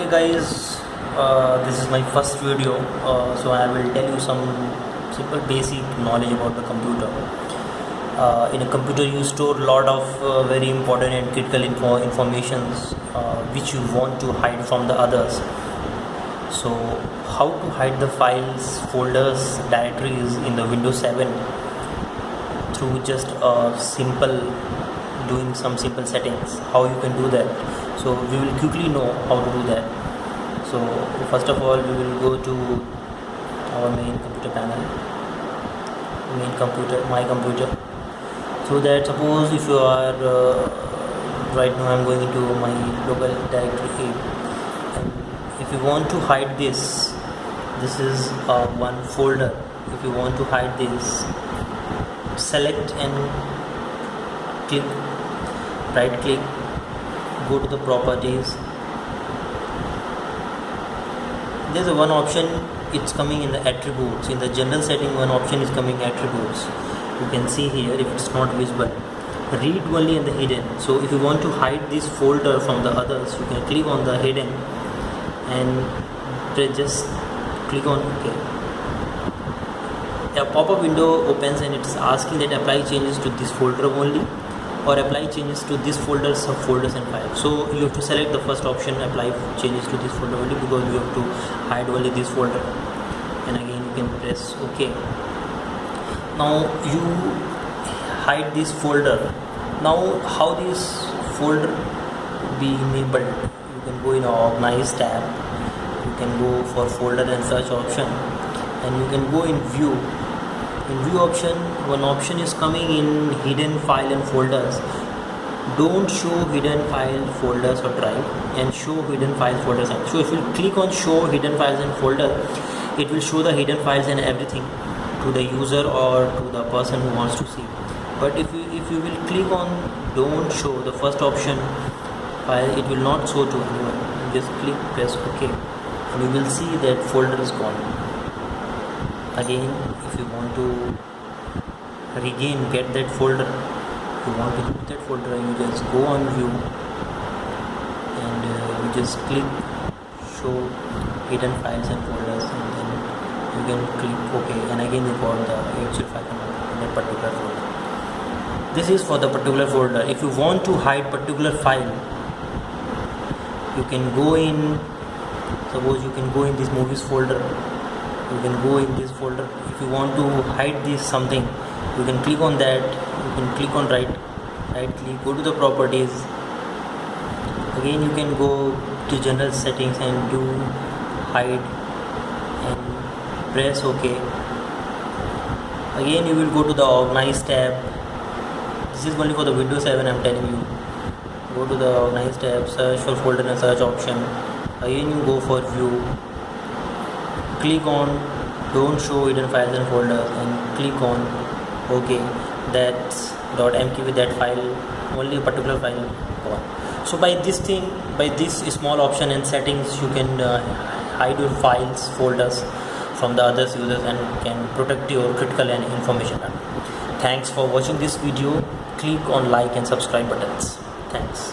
Okay guys, this is my first video, so I will tell you some simple basic knowledge about the computer. In a computer you store a lot of very important and critical informations which you want to hide from the others. So how to hide the files, folders, directories in the Windows 7 through just doing some simple settings, how you can do that. So we will quickly know how to do that. So first of all we will go to our main computer panel, my computer. So that suppose if you are right now I'm going into my local directory, and if you want to hide this is one folder. If you want to hide this, select and click, right click, go to the properties. There's a one option, it's coming in the attributes. In the general setting, one option is coming attributes. You can see here, if it's not visible, read only in the hidden. So if you want to hide this folder from the others, you can click on the hidden and just click on OK. A pop-up window opens and it's asking that apply changes to this folder only, or apply changes to this folder, subfolders and files. So you have to select the first option, apply changes to this folder only, because you have to hide only this folder. And again you can press OK. Now you hide this folder. Now how this folder be enabled? You can go in Organize tab. You can go for folder and search option, and you can go in view. In view option, one option is coming in hidden file and folders. Don't show hidden file, folders or drive, and show hidden files, folders. So if you click on show hidden files and folder, it will show the hidden files and everything to the user or to the person who wants to see. But if you will click on don't show, the first option file, it will not show to anyone. Just click, press OK, and you will see that folder is gone. Again, if you want to get that folder, if you want to use that folder, you just go on view and you just click show hidden files and folders, and then you can click OK, and again you got the actual file in that particular folder. This is for the particular folder. If you want to hide particular file, you can go in, suppose you can go in this movies folder. You can go in this folder. If you want to hide this something, you can click on that. You can click on right click, go to the properties. Again you can go to general settings and do hide and press OK. Again you will go to the Organize tab. This is only for the Windows 7, I'm telling you. Go to the Organize tab, search for folder and search option. Again you go for view, click on don't show hidden files and folders, and click on OK. That's .mqv, that file, only a particular file gone. So by this small option and settings, you can hide your files, folders from the others users, and can protect your critical and information. Thanks for watching this video. Click on like and subscribe buttons. Thanks.